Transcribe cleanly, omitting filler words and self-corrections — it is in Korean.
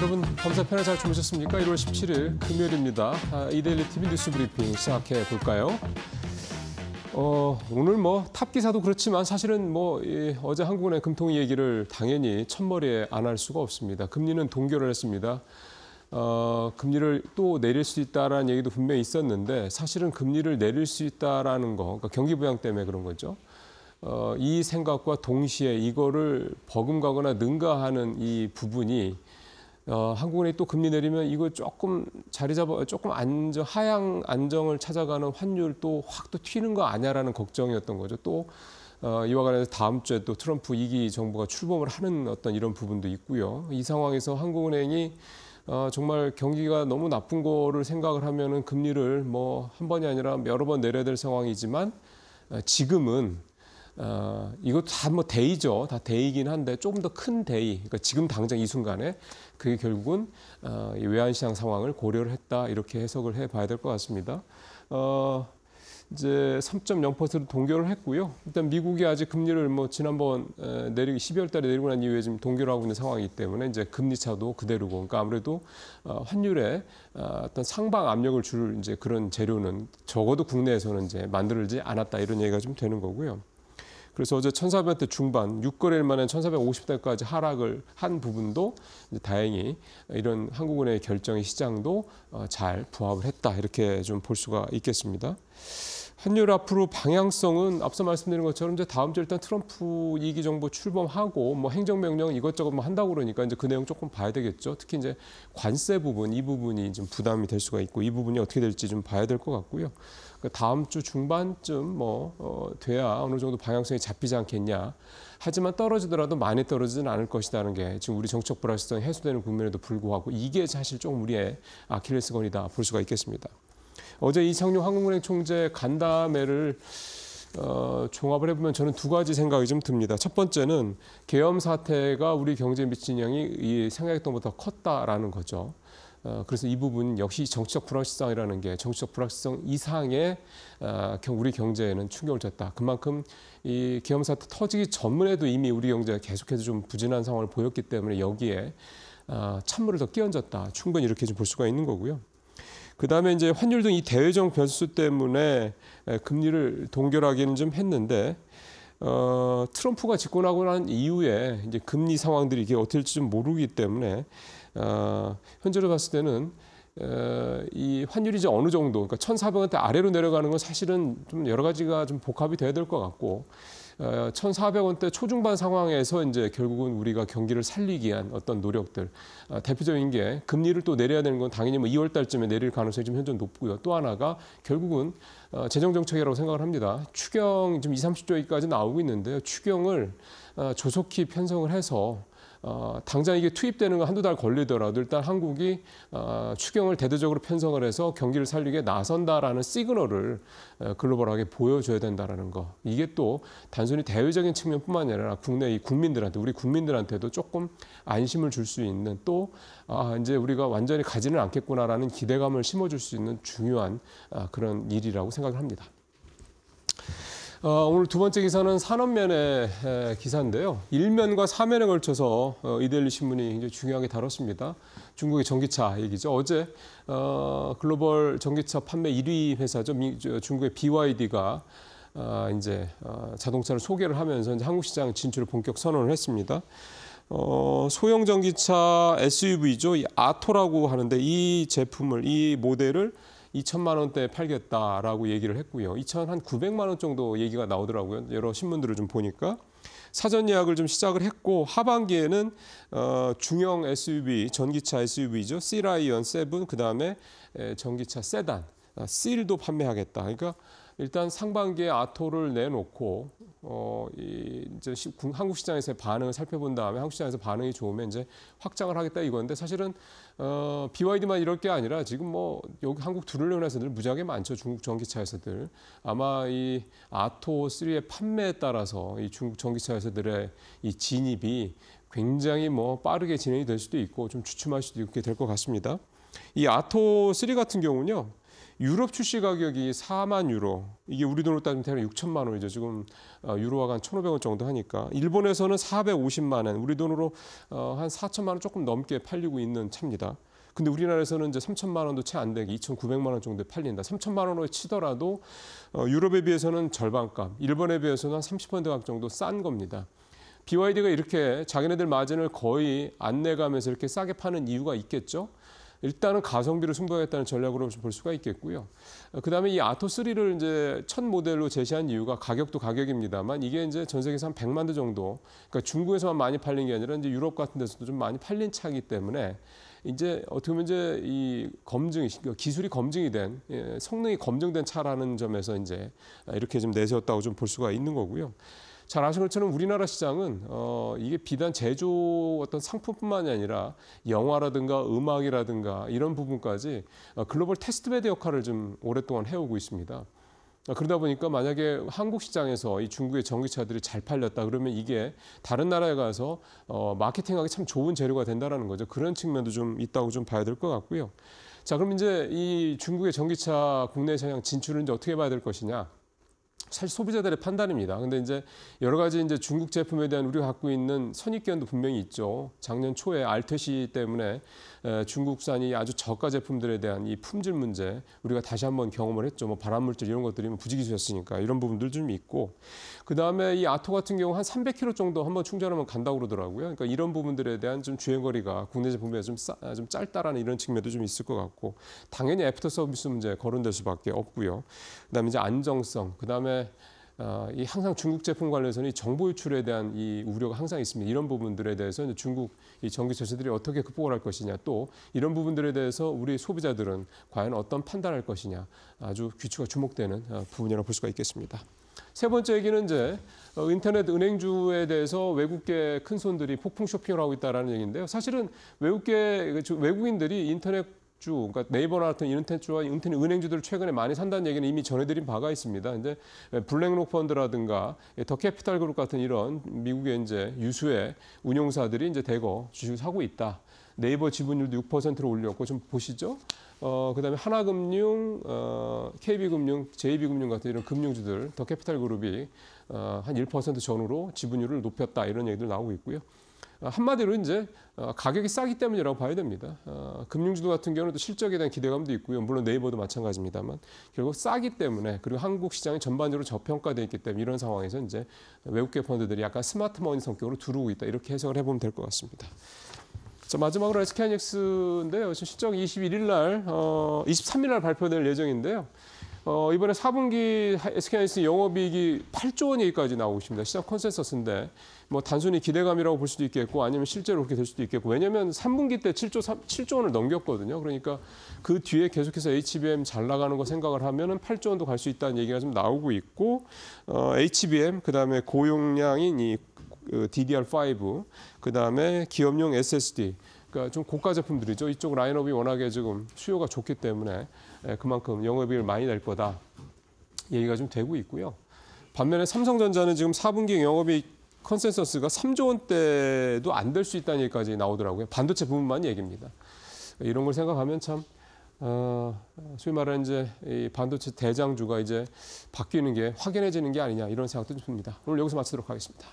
여러분 밤새 잘 주무셨습니까? 1월 17일 금요일입니다. 이데일리 TV 뉴스 브리핑 시작해 볼까요? 오늘 탑 기사도 그렇지만 사실은 어제 한국은행 금통위 얘기를 당연히 첫머리에 안 할 수가 없습니다. 금리는 동결을 했습니다. 금리를 또 내릴 수 있다라는 얘기도 분명히 있었는데 사실은 금리를 내릴 수 있다라는 거, 그러니까 경기 부양 때문에 그런 거죠. 이 생각과 동시에 이거를 버금가거나 능가하는 이 부분이 한국은행이 또 금리 내리면 이거 조금 조금 하향 안정을 찾아가는 환율 또 확 또 튀는 거 아니야라는 걱정이었던 거죠. 또 이와 관련해서 다음 주에 또 트럼프 2기 정부가 출범을 하는 어떤 이런 부분도 있고요. 이 상황에서 한국은행이 정말 경기가 너무 나쁜 거를 생각을 하면은 금리를 한 번이 아니라 여러 번 내려야 될 상황이지만 지금은 이것도 다 대의죠. 다 대의긴 한데 조금 더 큰 대의. 그러니까 지금 당장 이 순간에 그게 결국은 이 외환시장 상황을 고려를 했다. 이렇게 해석을 해봐야 될 것 같습니다. 이제 3.0% 동결을 했고요. 일단 미국이 아직 금리를 지난번 12월 달에 내리고 난 이후에 지금 동결하고 있는 상황이기 때문에 이제 금리 차도 그대로고, 그러니까 아무래도 환율에 어떤 상방 압력을 줄 이제 그런 재료는 적어도 국내에서는 이제 만들지 않았다 이런 얘기가 좀 되는 거고요. 그래서 어제 1,400대 중반, 6거래일 만에 1,450대까지 하락을 한 부분도 이제 다행히 이런 한국은행의 결정의 시장도 잘 부합을 했다 이렇게 좀 볼 수가 있겠습니다. 환율 앞으로 방향성은 앞서 말씀드린 것처럼 이제 다음 주에 일단 트럼프 2기 정부 출범하고 행정명령 이것저것 한다고 그러니까 이제 그 내용 조금 봐야 되겠죠. 특히 이제 관세 부분, 이 부분이 좀 부담이 될 수가 있고 이 부분이 어떻게 될지 좀 봐야 될 것 같고요. 다음 주 중반쯤 돼야 어느 정도 방향성이 잡히지 않겠냐. 하지만 떨어지더라도 많이 떨어지지는 않을 것이라는 게 지금 우리 정책 불확실성이 해소되는 국면에도 불구하고 이게 사실 조금 우리의 아킬레스건이다 볼 수가 있겠습니다. 어제 이창용 한국은행 총재 간담회를 종합을 해보면 저는 두 가지 생각이 좀 듭니다. 첫 번째는 계엄 사태가 우리 경제에 미친 영향이 생각했던 것보다 컸다라는 거죠. 그래서 이 부분 역시 정치적 불확실성이라는 게 정치적 불확실성 이상의 우리 경제에는 충격을 줬다. 그만큼 이 계엄 사태 터지기 전에도 이미 우리 경제가 계속해서 좀 부진한 상황을 보였기 때문에 여기에 찬물을 더 끼얹었다. 충분히 이렇게 좀 볼 수가 있는 거고요. 그다음에 이제 환율 등 이 대외적 변수 때문에 금리를 동결하기는 좀 했는데 트럼프가 집권하고 난 이후에 이제 금리 상황들이 이게 어떻게 될지 좀 모르기 때문에 현재로 봤을 때는 이 환율이 이제 어느 정도, 그러니까 1,400원대 아래로 내려가는 건 사실은 좀 여러 가지가 좀 복합이 돼야 될 것 같고 1,400원대 초중반 상황에서 이제 결국은 우리가 경기를 살리기 위한 어떤 노력들, 대표적인 게 금리를 또 내려야 되는 건 당연히 2월 달쯤에 내릴 가능성이 좀 현재 높고요. 또 하나가 결국은 재정 정책이라고 생각을 합니다. 추경 좀 20-30조까지 나오고 있는데요. 추경을 조속히 편성을 해서 당장 이게 투입되는 건 한두 달 걸리더라도 일단 한국이 추경을 대대적으로 편성을 해서 경기를 살리게 나선다라는 시그널을 글로벌하게 보여줘야 된다라는 거. 이게 또 단순히 대외적인 측면뿐만 아니라 국내 국민들한테, 우리 국민들한테도 조금 안심을 줄 수 있는 또 이제 우리가 완전히 가지는 않겠구나라는 기대감을 심어줄 수 있는 중요한 그런 일이라고 생각을 합니다. 오늘 두 번째 기사는 산업면의 기사인데요. 1면과 4면에 걸쳐서 이데일리 신문이 굉장히 중요하게 다뤘습니다. 중국의 전기차 얘기죠. 어제 글로벌 전기차 판매 1위 회사죠. 중국의 BYD가 이제 자동차를 소개를 하면서 이제 한국 시장 진출을 본격 선언을 했습니다. 소형 전기차 SUV죠. 이 아토라고 하는데 이 제품을, 이 모델을 2천만 원대에 팔겠다라고 얘기를 했고요. 2,900만 원 정도 얘기가 나오더라고요. 여러 신문들을 좀 보니까. 사전 예약을 좀 시작을 했고 하반기에는 중형 SUV, 전기차 SUV죠. C-라이언 7, 그다음에 전기차 세단, C도 판매하겠다. 그러니까 일단 상반기에 아토를 내놓고 이제 한국 시장에서의 반응을 살펴본 다음에 한국 시장에서 반응이 좋으면 이제 확장을 하겠다 이건데 사실은 BYD만 이럴 게 아니라 지금 여기 한국 두루레온 회사들 무지하게 많죠. 중국 전기차 회사들. 아마 이 아토 3의 판매에 따라서 이 중국 전기차 회사들의 이 진입이 굉장히 빠르게 진행이 될 수도 있고 좀 주춤할 수도 있게 될 것 같습니다. 이 아토 3 같은 경우는요. 유럽 출시 가격이 4만 유로, 이게 우리 돈으로 따지면 대략 6천만 원이죠. 지금 유로화가 한 1,500원 정도 하니까. 일본에서는 450만 원, 우리 돈으로 한 4천만 원 조금 넘게 팔리고 있는 차입니다. 근데 우리나라에서는 이제 3천만 원도 채 안 되게 2,900만 원 정도에 팔린다. 3천만 원으로 치더라도 유럽에 비해서는 절반값, 일본에 비해서는 한 30% 가격 정도 싼 겁니다. BYD가 이렇게 자기네들 마진을 거의 안 내가면서 이렇게 싸게 파는 이유가 있겠죠. 일단은 가성비를 승부하겠다는 전략으로 볼 수가 있겠고요. 그다음에 이 아토3를 이제 첫 모델로 제시한 이유가 가격도 가격입니다만 이게 이제 전 세계에서 한 100만 대 정도, 그러니까 중국에서만 많이 팔린 게 아니라 이제 유럽 같은 데서도 좀 많이 팔린 차이기 때문에 이제 어떻게 보면 이제 이 기술이 검증이 된, 성능이 검증된 차라는 점에서 이제 이렇게 좀 내세웠다고 좀 볼 수가 있는 거고요. 잘 아시는 것처럼 우리나라 시장은 이게 비단 제조 어떤 상품뿐만이 아니라 영화라든가 음악이라든가 이런 부분까지 글로벌 테스트베드 역할을 좀 오랫동안 해오고 있습니다. 그러다 보니까 만약에 한국 시장에서 이 중국의 전기차들이 잘 팔렸다 그러면 이게 다른 나라에 가서 마케팅하기 참 좋은 재료가 된다라는 거죠. 그런 측면도 좀 있다고 좀 봐야 될 것 같고요. 자, 그럼 이제 이 중국의 전기차 국내 시장 진출은 이제 어떻게 봐야 될 것이냐? 사실 소비자들의 판단입니다. 근데 이제 여러 가지 이제 중국 제품에 대한 우리가 갖고 있는 선입견도 분명히 있죠. 작년 초에 알테시 때문에 중국산이 아주 저가 제품들에 대한 이 품질 문제 우리가 다시 한번 경험을 했죠. 뭐 발암물질 이런 것들이 부지기수였으니까 이런 부분들 좀 있고, 그 다음에 이 아토 같은 경우 한 300km 정도 한번 충전하면 간다고 그러더라고요. 그러니까 이런 부분들에 대한 좀 주행거리가 국내 제품에 좀 짧다라는 이런 측면도 좀 있을 것 같고, 당연히 애프터 서비스 문제 거론될 수밖에 없고요. 그다음에 이제 안정성, 그다음에 이 항상 중국 제품 관련해서는 이 정보 유출에 대한 이 우려가 항상 있습니다. 이런 부분들에 대해서 이제 중국 이 전기차들이 어떻게 극복을 할 것이냐, 또 이런 부분들에 대해서 우리 소비자들은 과연 어떤 판단할 것이냐, 아주 귀추가 주목되는 부분이라고 볼 수가 있겠습니다. 세 번째 얘기는 이제 인터넷 은행주에 대해서 외국계 큰 손들이 폭풍 쇼핑을 하고 있다는 얘기인데요. 사실은 외국인들이 인터넷 그러니까 네이버나 같은 인터넷주와 인터넷 은행주들을 최근에 많이 산다는 얘기는 이미 전해드린 바가 있습니다. 근데 블랙록 펀드라든가 더 캐피탈 그룹 같은 이런 미국의 이제 유수의 운용사들이 이제 대거 주식을 사고 있다. 네이버 지분율도 6%로 올렸고 좀 보시죠. 그다음에 하나금융, KB금융, JB금융 같은 이런 금융주들 더 캐피탈 그룹이 한 1% 전후로 지분율을 높였다 이런 얘기들 나오고 있고요. 한마디로 이제 가격이 싸기 때문이라고 봐야 됩니다. 금융주도 같은 경우는 또 실적에 대한 기대감도 있고요. 물론 네이버도 마찬가지입니다만 결국 싸기 때문에, 그리고 한국 시장이 전반적으로 저평가되어 있기 때문에 이런 상황에서 이제 외국계 펀드들이 약간 스마트머니 성격으로 들어오고 있다, 이렇게 해석을 해보면 될 것 같습니다. 자, 마지막으로 SK하이닉스인데요. 실적 21일 날, 23일 날 발표될 예정인데요. 이번에 4분기 SK하이닉스 영업이익이 8조 원 얘기까지 나오고 있습니다. 시장 컨센서스인데 뭐 단순히 기대감이라고 볼 수도 있겠고 아니면 실제로 그렇게 될 수도 있겠고, 왜냐하면 3분기 때 7조 원을 넘겼거든요. 그러니까 그 뒤에 계속해서 HBM 잘 나가는 거 생각을 하면은 8조 원도 갈 수 있다는 얘기가 좀 나오고 있고, HBM 그다음에 고용량인 이 DDR5 그다음에 기업용 SSD, 그러니까 좀 고가 제품들이죠. 이쪽 라인업이 워낙에 지금 수요가 좋기 때문에 그만큼 영업이익을 많이 낼 거다 얘기가 좀 되고 있고요. 반면에 삼성전자는 지금 4분기 영업이익 컨센서스가 3조 원대도 안 될 수 있다는 얘기까지 나오더라고요. 반도체 부분만 얘기입니다. 이런 걸 생각하면 참 소위 말하는 이제 이 반도체 대장주가 이제 바뀌는 게 확연해지는 게 아니냐, 이런 생각도 좀 듭니다. 오늘 여기서 마치도록 하겠습니다.